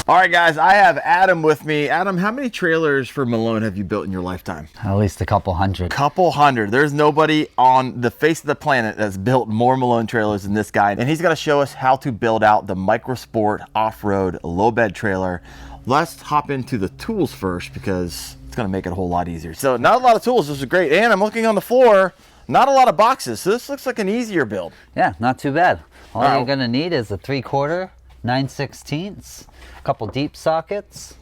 All right, guys, I have Adam with me. Adam, how many trailers for Malone have you built in your lifetime? At least a couple hundred. Couple hundred. There's nobody on the face of the planet that's built more Malone trailers than this guy. And he's going to show us how to build out the MicroSport off-road low bed trailer. Let's hop into the tools first because it's going to make it a whole lot easier. So not a lot of tools. This is great. And I'm looking on the floor, not a lot of boxes. So this looks like an easier build. Yeah, not too bad. All you're going to need is a 3/4, 9/16, a couple deep sockets,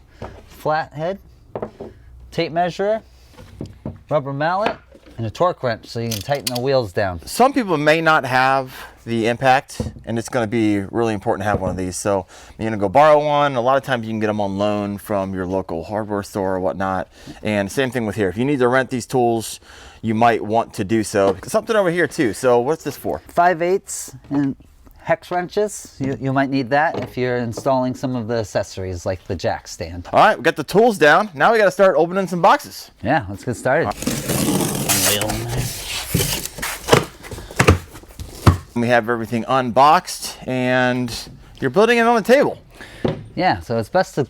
flat head, tape measure, rubber mallet, and a torque wrench so you can tighten the wheels down. Some people may not have the impact, and it's going to be really important to have one of these. So you're going to go borrow one. A lot of times you can get them on loan from your local hardware store or whatnot. And same thing with here. If you need to rent these tools, you might want to do so. Something over here too. So what's this for? 5/8 and hex wrenches. You might need that if you're installing some of the accessories like the jack stand. All right, we got the tools down. Now we got to start opening some boxes. Yeah, let's get started. We have everything unboxed and you're building it on the table. Yeah, so it's best to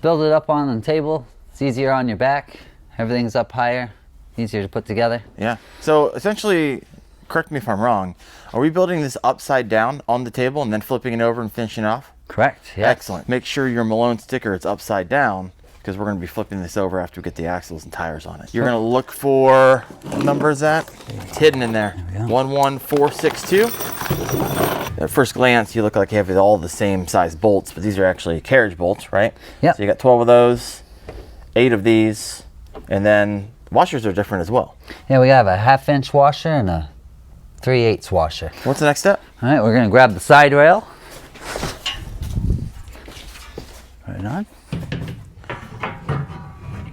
build it up on the table. It's easier on your back. Everything's up higher, easier to put together. Yeah, so essentially, correct me if I'm wrong, are we building this upside down on the table and then flipping it over and finishing off? Correct, yeah. Excellent. Make sure your Malone sticker is upside down because we're going to be flipping this over after we get the axles and tires on it. You're going to look for, what number is that? It's hidden in there. 11462. At first glance, you look like you have all the same size bolts, but these are actually carriage bolts, right? Yeah. So you got 12 of those, 8 of these, and then washers are different as well. Yeah, we have a 1/2 washer and a 3/8 washer. What's the next step? All right, we're going to grab the side rail. Right on.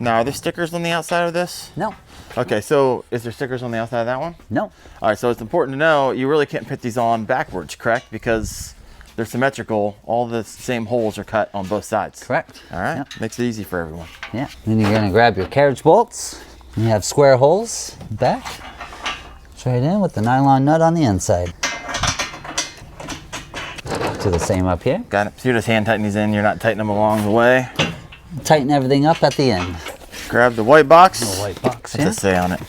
Now, are there stickers on the outside of this? No. Okay, so is there stickers on the outside of that one? No. All right, so it's important to know you really can't put these on backwards, correct? Because they're symmetrical. All the same holes are cut on both sides. Correct. All right, Yep. makes it easy for everyone. Yeah. Then you're going to grab your carriage bolts. You have square holes back. Right in with the nylon nut on the inside. Do the same up here. Got it. So you're just hand tightening these in. You're not tightening them along the way. Tighten everything up at the end. Grab the white box. The white box. What's it say on it?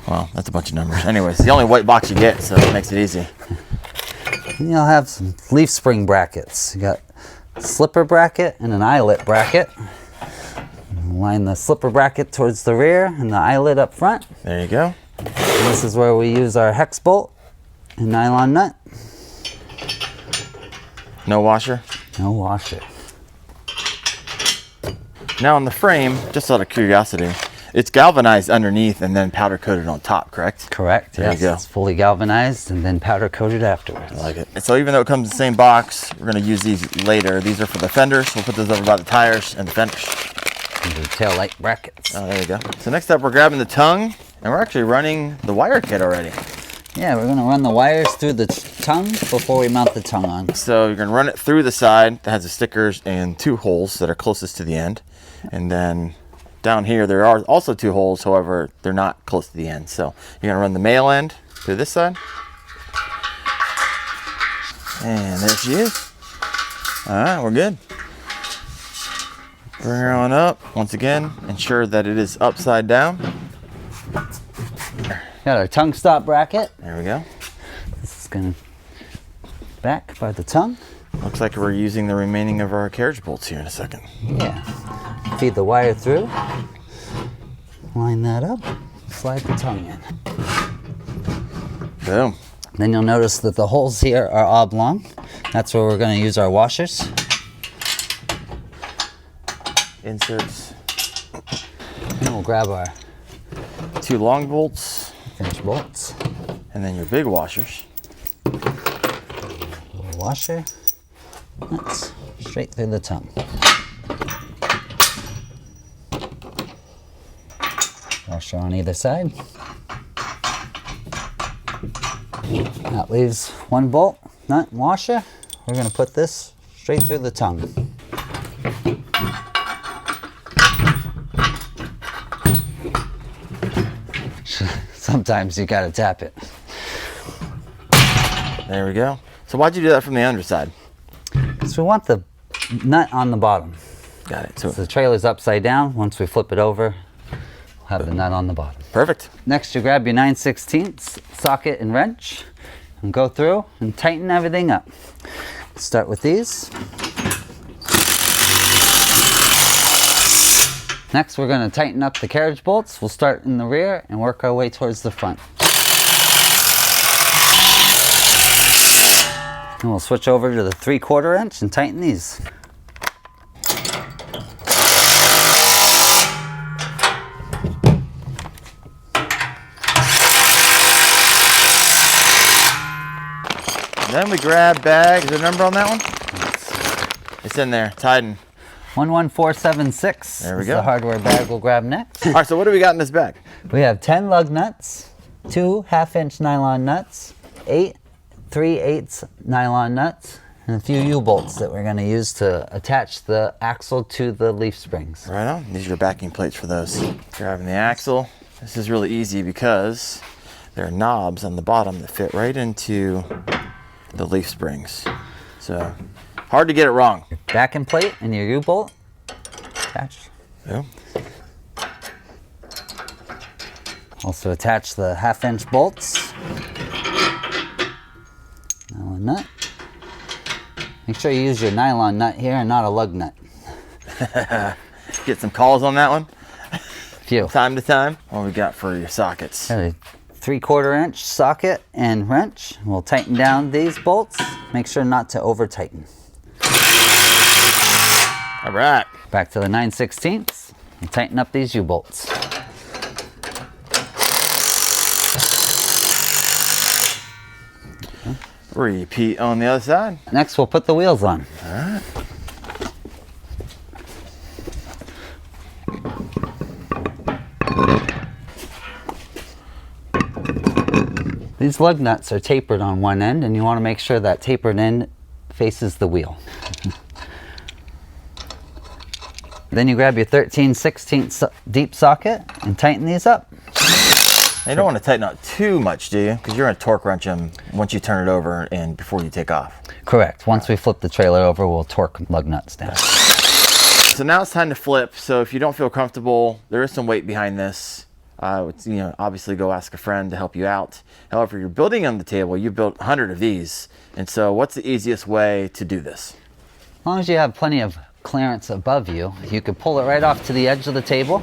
Well, that's a bunch of numbers. Anyways, it's the only white box you get, so it makes it easy. And you'll have some leaf spring brackets. You got a slipper bracket and an eyelet bracket. Line the slipper bracket towards the rear and the eyelet up front. There you go. And this is where we use our hex bolt and nylon nut. No washer? No washer. Now on the frame, just out of curiosity, it's galvanized underneath and then powder coated on top, correct? Correct, There yes. you go. It's fully galvanized and then powder coated afterwards. I like it. And so even though it comes in the same box, we're going to use these later. These are for the fenders. We'll put those over by the tires and the fenders. And the tail light brackets. Oh, there you go. So next up, we're grabbing the tongue, and we're actually running the wire kit already. Yeah, we're going to run the wires through the tongue before we mount the tongue on. So you're going to run it through the side that has the stickers and 2 holes that are closest to the end. And then down here, there are also 2 holes. However, they're not close to the end. So you're going to run the male end through this side. And there she is. All right, we're good. Bring her on up. Once again, ensure that it is upside down. Got our tongue stop bracket. There we go. This is going to back by the tongue. Looks like we're using the remaining of our carriage bolts here in a second. Yeah. Feed the wire through. Line that up. Slide the tongue in. Boom. Then you'll notice that the holes here are oblong. That's where we're going to use our washers. Inserts. And we'll grab our 2 long bolts. finish bolts. And then your big washers. Little washer. That's straight through the tongue. Washer on either side. That leaves 1 bolt, nut, and washer. We're going to put this straight through the tongue. Sometimes you gotta tap it. There we go. So why'd you do that from the underside? Because we want the nut on the bottom. Got it. So the trailer's upside down. Once we flip it over, we'll have the nut on the bottom. Perfect. Next, you grab your 9/16 socket and wrench and go through and tighten everything up. Start with these. Next, we're going to tighten up the carriage bolts. We'll start in the rear and work our way towards the front. And we'll switch over to the 3/4 inch and tighten these. Then we grab bag. Is there a number on that one? It's in there. Tighten. 11476. There we is go. The hardware bag we'll grab next. All right, so what do we got in this bag? We have 10 lug nuts, 2 1/2-inch nylon nuts, 8 3/8 nylon nuts, and a few U-bolts that we're going to use to attach the axle to the leaf springs. Right on. These are your backing plates for those. Grabbing the axle. This is really easy because there are knobs on the bottom that fit right into the leaf springs. So hard to get it wrong. Backing plate and your U-bolt attached. Yeah. Also attach the 1/2-inch bolts. Nylon nut. Make sure you use your nylon nut here and not a lug nut. Get some calls on that one. Few. Time to time. What we got for your sockets? Got a 3/4 inch socket and wrench. We'll tighten down these bolts. Make sure not to over tighten. All right. Back to the 9/16 and tighten up these U-bolts. Repeat on the other side. Next, we'll put the wheels on. All right. These lug nuts are tapered on one end, and you want to make sure that tapered end faces the wheel. Then you grab your 13/16 deep socket and tighten these up. You don't want to tighten up too much, do you? Because you're going to torque wrench them once you turn it over and before you take off. Correct. Once we flip the trailer over, we'll torque lug nuts down. So now it's time to flip. So if you don't feel comfortable, there is some weight behind this. Obviously go ask a friend to help you out. However, you're building on the table. You built 100 of these. And so what's the easiest way to do this? As long as you have plenty of clearance above you, you can pull it right off to the edge of the table,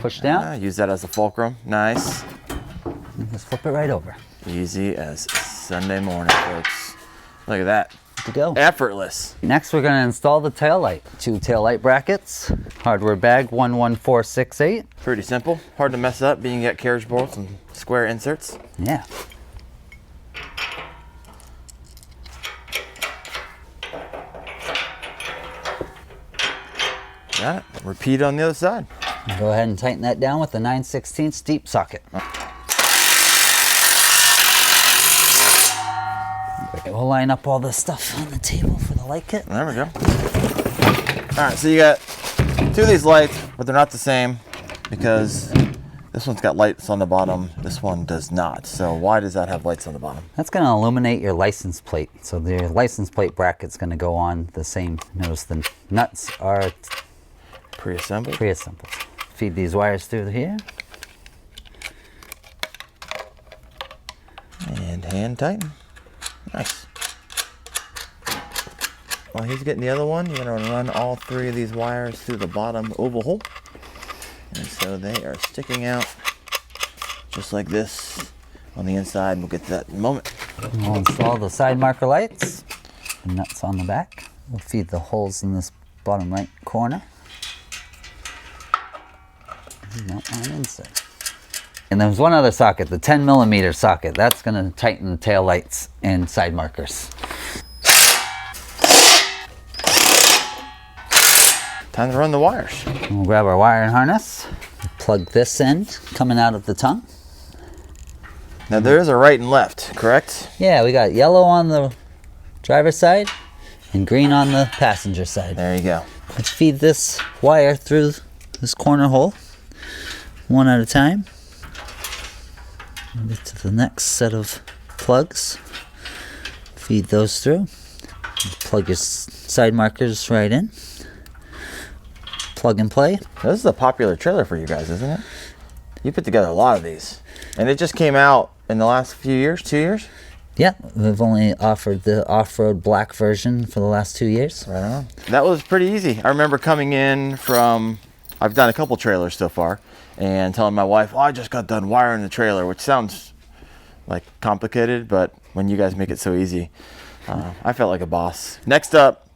push down, Use that as a fulcrum. Nice. and just flip it right over. Easy as Sunday morning, folks. Look at that. Good to go. Effortless. Next, we're going to install the tail light. 2 tail light brackets, hardware bag 11468. Pretty simple. Hard to mess up being you got carriage bolts and square inserts. Yeah. Got it. Repeat on the other side. Go ahead and tighten that down with the 9/16 deep socket. Okay, we'll line up all the stuff on the table for the light kit. There we go. All right, so you got 2 of these lights, but they're not the same because this one's got lights on the bottom. This one does not. So why does that have lights on the bottom? That's going to illuminate your license plate. So the license plate bracket's going to go on the same. Notice the nuts are Pre-assembled. pre-assembled. Feed these wires through here. And hand tighten. Nice. While he's getting the other one, you're going to run all 3 of these wires through the bottom oval hole. And so they are sticking out just like this on the inside. We'll get to that in a moment. We'll install the side marker lights. The nuts on the back. We'll feed the holes in this bottom right corner. And that one inside. And there's one other socket, the 10mm socket. That's going to tighten the tail lights and side markers. Time to run the wires. We'll grab our wire and harness. Plug this end coming out of the tongue. Now there is a right and left, correct? Yeah, we got yellow on the driver's side and green on the passenger side. There you go. Let's feed this wire through this corner hole, one at a time. We'll get to the next set of plugs. Feed those through. Plug your side markers right in. Plug and play. This is a popular trailer for you guys, isn't it? You put together a lot of these. And it just came out in the last few years, 2 years? Yeah, we've only offered the off-road black version for the last 2 years. Right on. That was pretty easy. I remember coming in from, I've done a couple trailers so far, and telling my wife, oh, I just got done wiring the trailer, which sounds like complicated, but when you guys make it so easy, I felt like a boss. Next up,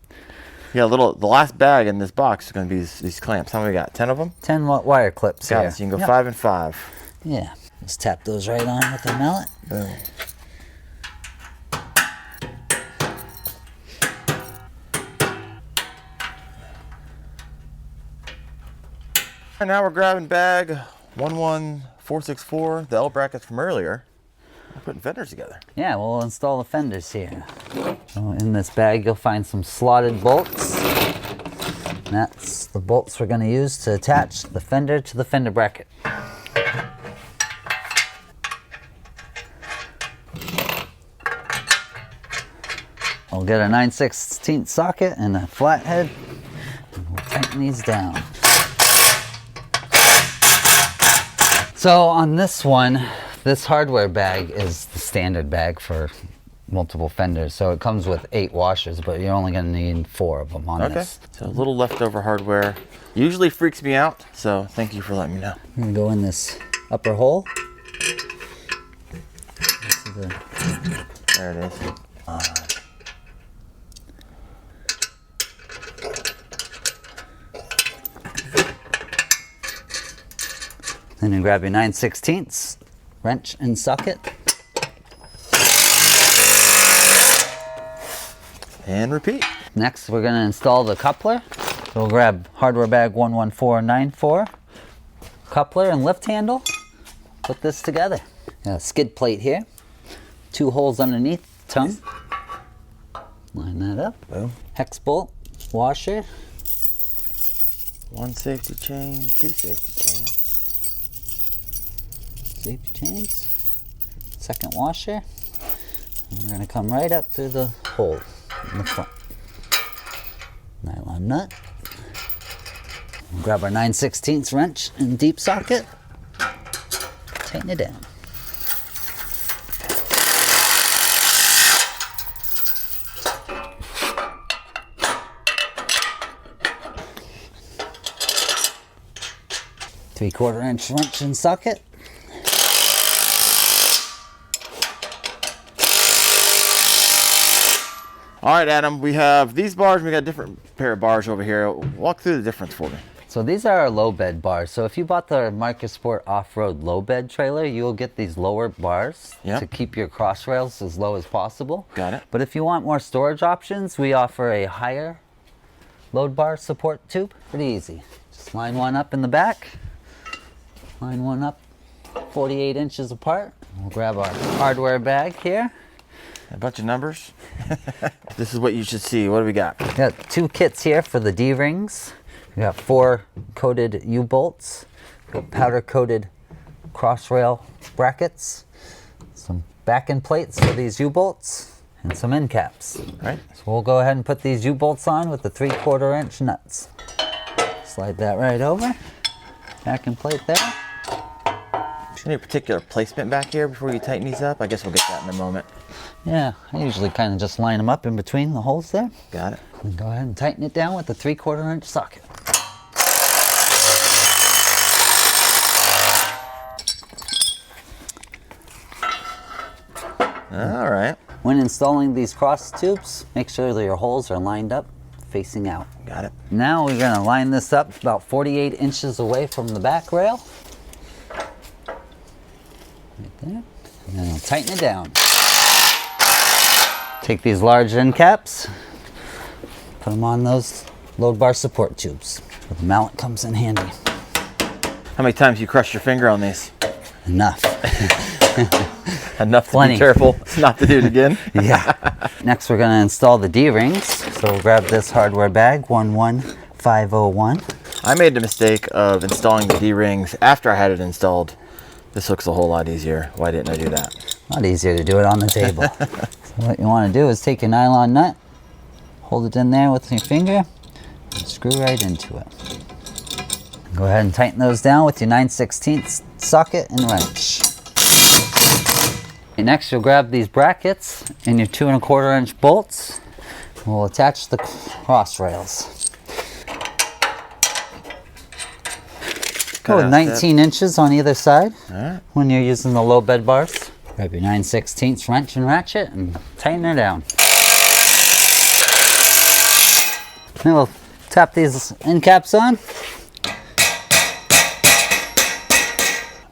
the last bag in this box is going to be these clamps. How many we got? 10 of them? 10 wire clips Got here. it. So you can go 5 and 5. Yeah. Just tap those right on with the mallet. Boom. And now we're grabbing bag 11464, the L brackets from earlier. We're putting fenders together. Yeah, we'll install the fenders here. So in this bag, you'll find some slotted bolts. And that's the bolts we're going to use to attach the fender to the fender bracket. We'll get a 9/16 socket and a flathead, and we'll tighten these down. So on this one, this hardware bag is the standard bag for multiple fenders. So it comes with 8 washers, but you're only going to need 4 of them on this. So a little leftover hardware usually freaks me out, so thank you for letting me know. I'm going to go in this upper hole. There it is. Then you grab your 9/16 wrench and socket. And repeat. Next, we're going to install the coupler. We'll grab hardware bag 11494, coupler and lift handle. Put this together. Got a skid plate here. 2 holes underneath tongue. Line that up. Boom. Hex bolt, washer. 1 safety chain, 2 safety chains. Safety chains. Second washer. And we're going to come right up through the hole in the front. Nylon nut. Grab our 9/16 wrench and deep socket. Tighten it down. Three-quarter-inch wrench and socket. All right, Adam, we have these bars, and we got a different pair of bars over here. Walk through the difference for me. So these are our low bed bars. So if you bought the MicroSport off-road low bed trailer, you'll get these lower bars to keep your cross rails as low as possible. Got it. But if you want more storage options, we offer a higher load bar support tube. Pretty easy. Just line one up in the back. Line one up 48 inches apart. We'll grab our hardware bag here. A bunch of numbers. This is what you should see. What do we got? We got 2 kits here for the D-rings. We got 4 coated U-bolts. We got powder coated cross rail brackets. Some back end plates for these U-bolts and some end caps. Right. So we'll go ahead and put these U-bolts on with the 3/4-inch nuts. Slide that right over. Back end plate there. Any particular placement back here before you tighten these up? I guess we'll get that in a moment. Yeah, I usually kind of just line them up in between the holes there. Got it. And go ahead and tighten it down with the 3/4-inch socket. All right. When installing these cross tubes, make sure that your holes are lined up facing out. Got it. Now we're going to line this up about 48 inches away from the back rail. Right there. And then I'll tighten it down. Take these large end caps, put them on those load bar support tubes, where the mallet comes in handy. How many times you crushed your finger on these? Enough. Enough to Plenty. be careful not to do it again. Yeah. Next we're going to install the D-rings. So we'll grab this hardware bag, 11501. I made the mistake of installing the D-rings after I had it installed. This looks a whole lot easier. Why didn't I do that? A lot easier to do it on the table. So what you want to do is take your nylon nut, hold it in there with your finger, and screw right into it. Go ahead and tighten those down with your 9/16 socket and wrench. And next, you'll grab these brackets and your 2 1/4 inch bolts. We'll attach the cross rails. Go 19 inches on either side when you're using the low bed bars. Grab your 9/16 wrench and ratchet and tighten her down. Then we'll tap these end caps on.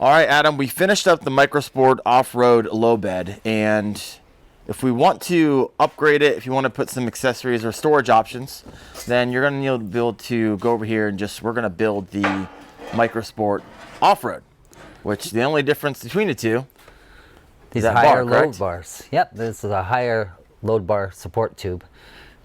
All right, Adam, we finished up the MicroSport off-road low bed, and if we want to upgrade it, if you want to put some accessories or storage options, then you're going to be able to go over here and we're going to build the MicroSport off-road, which the only difference between the two these higher load bars. Yep, this is a higher load bar support tube.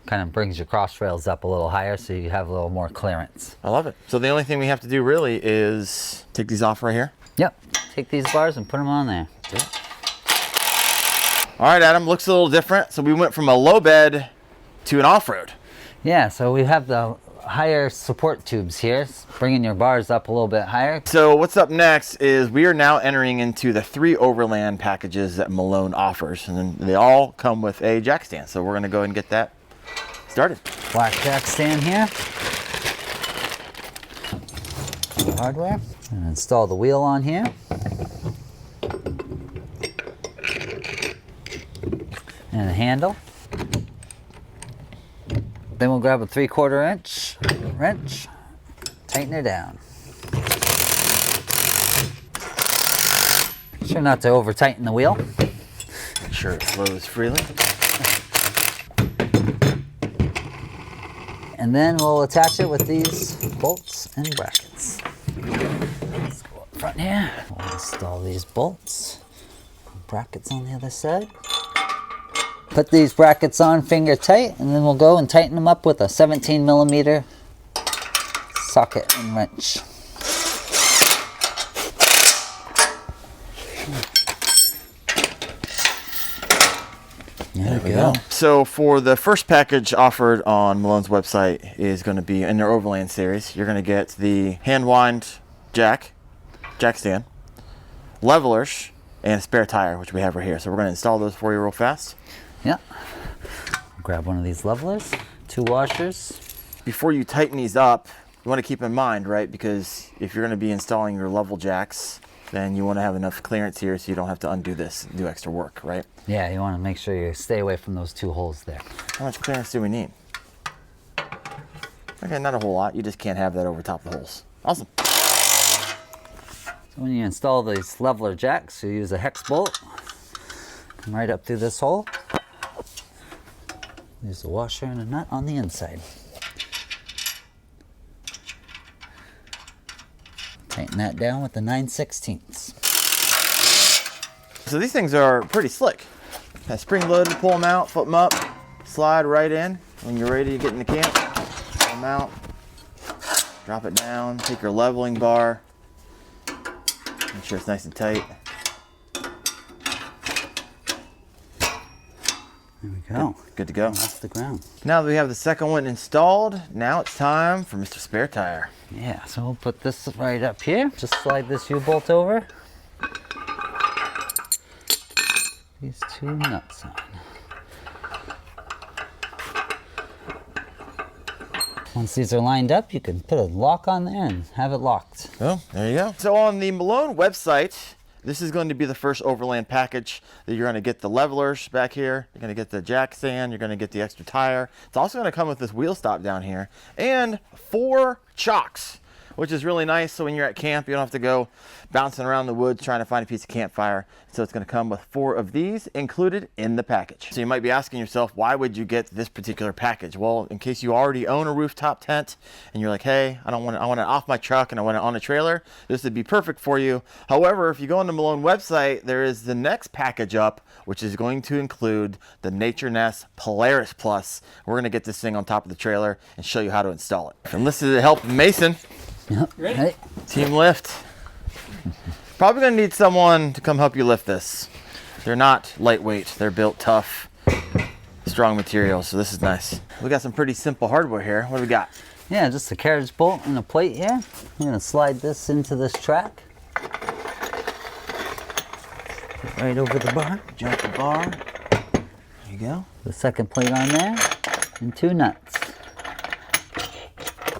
Kind of brings your cross rails up a little higher so you have a little more clearance. I love it. So the only thing we have to do really is take these off right here. Yep, take these bars and put them on there. All right, Adam, looks a little different. So we went from a low bed to an off-road. Yeah, so we have the higher support tubes here, bringing your bars up a little bit higher. So what's up next is we are now entering into the 3 Overland packages that Malone offers, and then they all come with a jack stand. So we're going to go ahead and get that started. Black jack stand here. Hardware. And install the wheel on here. And a handle. Then we'll grab a 3/4 inch wrench, tighten it down. Make sure not to over tighten the wheel. Make sure it flows freely. And then we'll attach it with these bolts and brackets. Let's go up front here. We'll install these bolts, brackets on the other side. Put these brackets on finger tight, and then we'll go and tighten them up with a 17mm socket and wrench. There we go. So for the first package offered on Malone's website is going to be in their Overland series. You're going to get the hand wind jack stand, levelers, and a spare tire, which we have right here. So we're going to install those for you real fast. Yeah. Grab one of these levelers, 2 washers. Before you tighten these up, you want to keep in mind, right, because if you're going to be installing your level jacks, then you want to have enough clearance here so you don't have to undo this and do extra work, right? Yeah, you want to make sure you stay away from those 2 holes there. How much clearance do we need? Okay, not a whole lot. You just can't have that over top of the holes. Awesome. So when you install these leveler jacks, you use a hex bolt. Come right up through this hole. Use a washer and a nut on the inside. Tighten that down with the 9/16. So these things are pretty slick. Got spring loaded to pull them out, flip them up, slide right in. When you're ready to get in the camp, pull them out, drop it down, take your leveling bar, make sure it's nice and tight. There we go. Good to go. Off the ground. Now that we have the second one installed, now it's time for Mr. Spare Tire. Yeah, so we'll put this right up here. Just slide this U-bolt over. These 2 nuts on. Once these are lined up, you can put a lock on there and have it locked. Oh, there you go. So on the Malone website, this is going to be the first Overland package that you're going to get the levelers back here. You're going to get the jack stand. You're going to get the extra tire. It's also going to come with this wheel stop down here and 4 chocks, which is really nice. So when you're at camp, you don't have to go bouncing around the woods trying to find a piece of campfire. So it's going to come with 4 of these included in the package. So you might be asking yourself, why would you get this particular package? Well, in case you already own a rooftop tent and you're like, hey, I want it off my truck and I want it on a trailer, this would be perfect for you. However, if you go on the Malone website, there is the next package up, which is going to include the Nature Nest Polaris Plus. We're going to get this thing on top of the trailer and show you how to install it. Enlisted the help of Mason. Yep. Ready? Hey. Team lift. Probably gonna need someone to come help you lift this. They're not lightweight, they're built tough. strong material, so this is nice. We got some pretty simple hardware here. What do we got? Yeah, just a carriage bolt and a plate here. I'm gonna slide this into this track. Get right over the bar. Jump the bar. There you go. The second plate on there, and 2 nuts.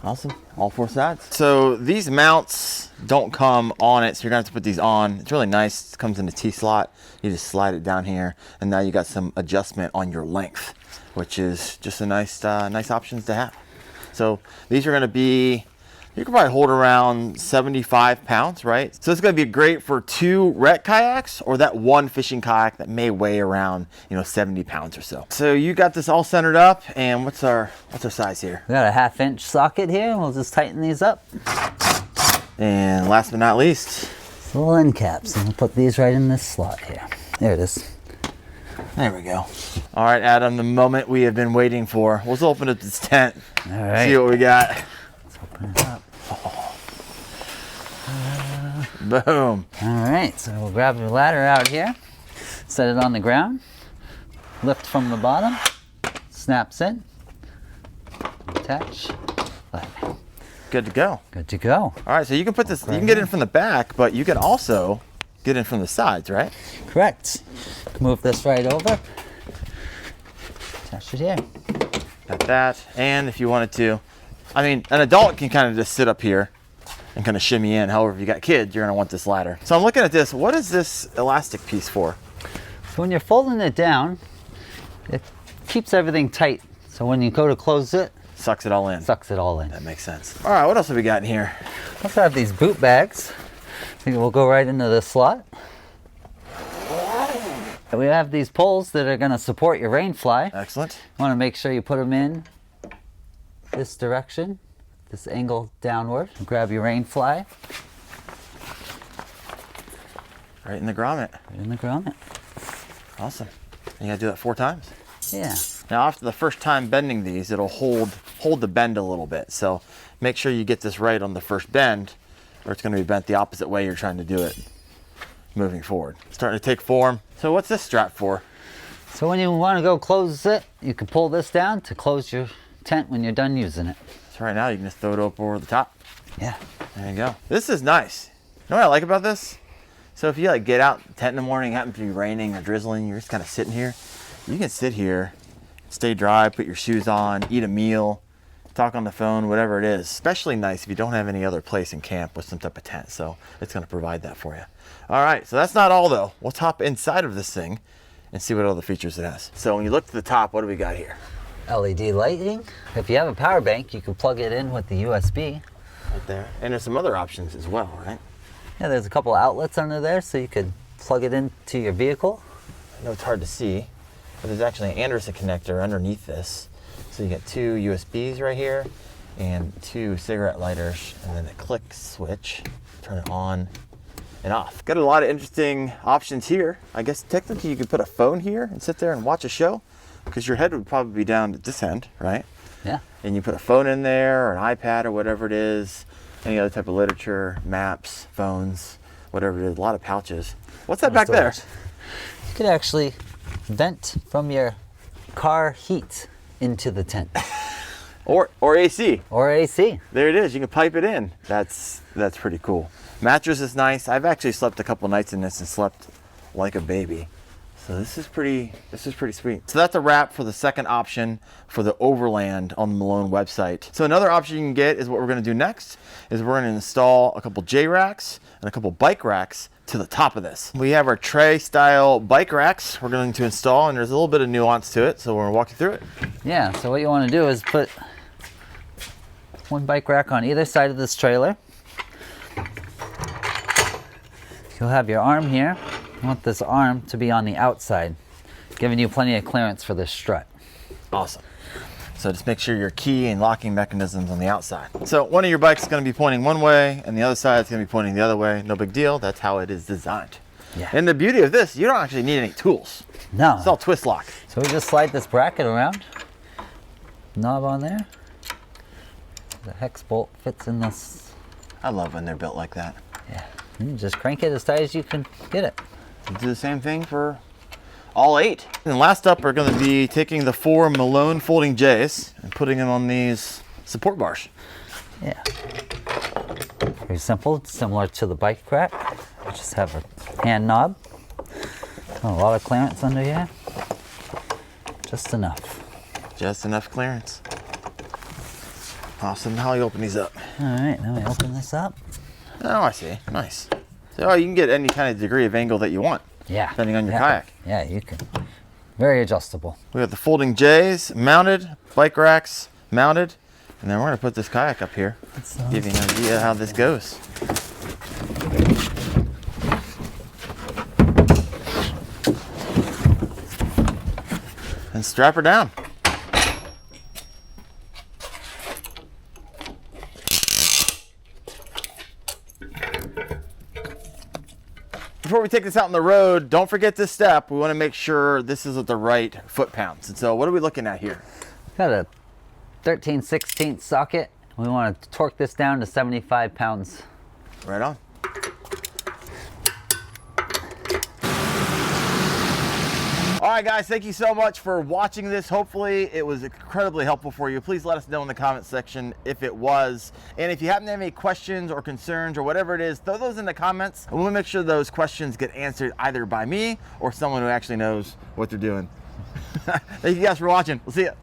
Awesome. All 4 sides. So these mounts don't come on it, so you're gonna have to put these on. It's really nice. It comes in a T-slot. You just slide it down here, and now you got some adjustment on your length, which is just a nice options to have. So these are gonna be, you can probably hold around 75 pounds, right? So it's gonna be great for 2 rec kayaks or that 1 fishing kayak that may weigh around, 70 pounds or so. So you got this all centered up, and what's our size here? We got a 1/2 inch socket here. We'll just tighten these up. And last but not least, Little end caps, and we'll put these right in this slot here. There it is. there we go. All right, Adam, the moment we have been waiting for. Let's open up this tent. All right. See what we got. Let's open it up. Boom. All right, so we'll grab your ladder out here, set it on the ground, lift from the bottom, snaps in, attach, ladder. Good to go. Good to go. All right, so you can put this, you can get in from the back, but you can also get in from the sides, right? Correct. Move this right over, attach it here. Got that. And if you wanted to, I mean, an adult can kind of just sit up here and kind of shimmy in. However, if you got kids, you're gonna want this ladder. So I'm looking at this. What is this elastic piece for? So when you're folding it down, it keeps everything tight. So when you go to close it, Sucks it all in. sucks it all in. That makes sense. All right, what else have we got in here? Also have these boot bags. I think we'll go right into this slot. And we have these poles that are going to support your rain fly. Excellent. You want to make sure you put them in this direction, this angle downward. Grab your rain fly. Right in the grommet. Right in the grommet. Awesome. And you gotta do that 4 times. Yeah. Now after the first time bending these, it'll hold the bend a little bit. So make sure you get this right on the first bend, or it's gonna be bent the opposite way you're trying to do it moving forward. Starting to take form. So what's this strap for? So when you want to go close it, you can pull this down to close your tent when you're done using it. So right now you can just throw it up over the top. Yeah. There you go. This is nice. You know what I like about this? So if you like get out tent in the morning, happen to be raining or drizzling, you're just kind of sitting here. You can sit here, stay dry, put your shoes on, eat a meal, talk on the phone, whatever it is. Especially nice if you don't have any other place in camp with some type of tent. So it's going to provide that for you. All right, so that's not all though. We'll hop inside of this thing and see what other features it has. So when you look to the top, what do we got here? LED lighting. If you have a power bank, you can plug it in with the USB. Right there. And there's some other options as well, right? Yeah, there's a couple outlets under there, so you could plug it into your vehicle. I know it's hard to see, but there's actually an Anderson connector underneath this. So you get 2 USBs right here and 2 cigarette lighters, and then a click switch. Turn it on and off. Got a lot of interesting options here. I guess technically you could put a phone here and sit there and watch a show, because your head would probably be down at this end, right? Yeah. And you put a phone in there or an iPad or whatever it is, any other type of literature, maps, phones, whatever it is, a lot of pouches. What's that back there? You could actually vent from your car heat into the tent. Or AC. Or AC. There it is. You can pipe it in. That's pretty cool. Mattress is nice. I've actually slept a couple nights in this and slept like a baby. So this is pretty sweet. So that's a wrap for the second option for the Overland on the Malone website. So another option you can get is what we're gonna do next, is we're gonna install a couple J racks and a couple bike racks to the top of this. We have our tray style bike racks we're going to install, and there's a little bit of nuance to it, so we're gonna walk you through it. Yeah, so what you wanna do is put one bike rack on either side of this trailer. You'll have your arm here. You want this arm to be on the outside, giving you plenty of clearance for this strut. Awesome. So just make sure your key and locking mechanism's on the outside. So one of your bikes is going to be pointing one way and the other side is going to be pointing the other way. No big deal. That's how it is designed. Yeah. And the beauty of this, you don't actually need any tools. No. It's all twist lock. So we just slide this bracket around. Knob on there. The hex bolt fits in this. I love when they're built like that. Yeah. And you just crank it as tight as you can get it. Do the same thing for All 8. And last up, we're going to be taking the 4 Malone folding J's and putting them on these support bars. Yeah. Very simple, similar to the bike rack. We just have a hand knob. A lot of clearance under here. Just enough. Just enough clearance. Awesome. How do you open these up? All right, now we open this up. Oh, I see. Nice. So you can get any kind of degree of angle that you want. Yeah. Depending on your kayak. Yeah, you can. Very adjustable. We have the folding J's mounted, bike racks mounted, and then we're going to put this kayak up here. Give you an idea how this goes. And strap her down. Before we take this out on the road, don't forget this step. We want to make sure this is at the right foot pounds. And so what are we looking at here? Got a 13/16 socket. We want to torque this down to 75 pounds. Right on. All right, guys, thank you so much for watching this. Hopefully it was incredibly helpful for you. Please let us know in the comment section if it was. And if you happen to have any questions or concerns or whatever it is, throw those in the comments, and we'll make sure those questions get answered either by me or someone who actually knows what they're doing. Thank you guys for watching. We'll see you.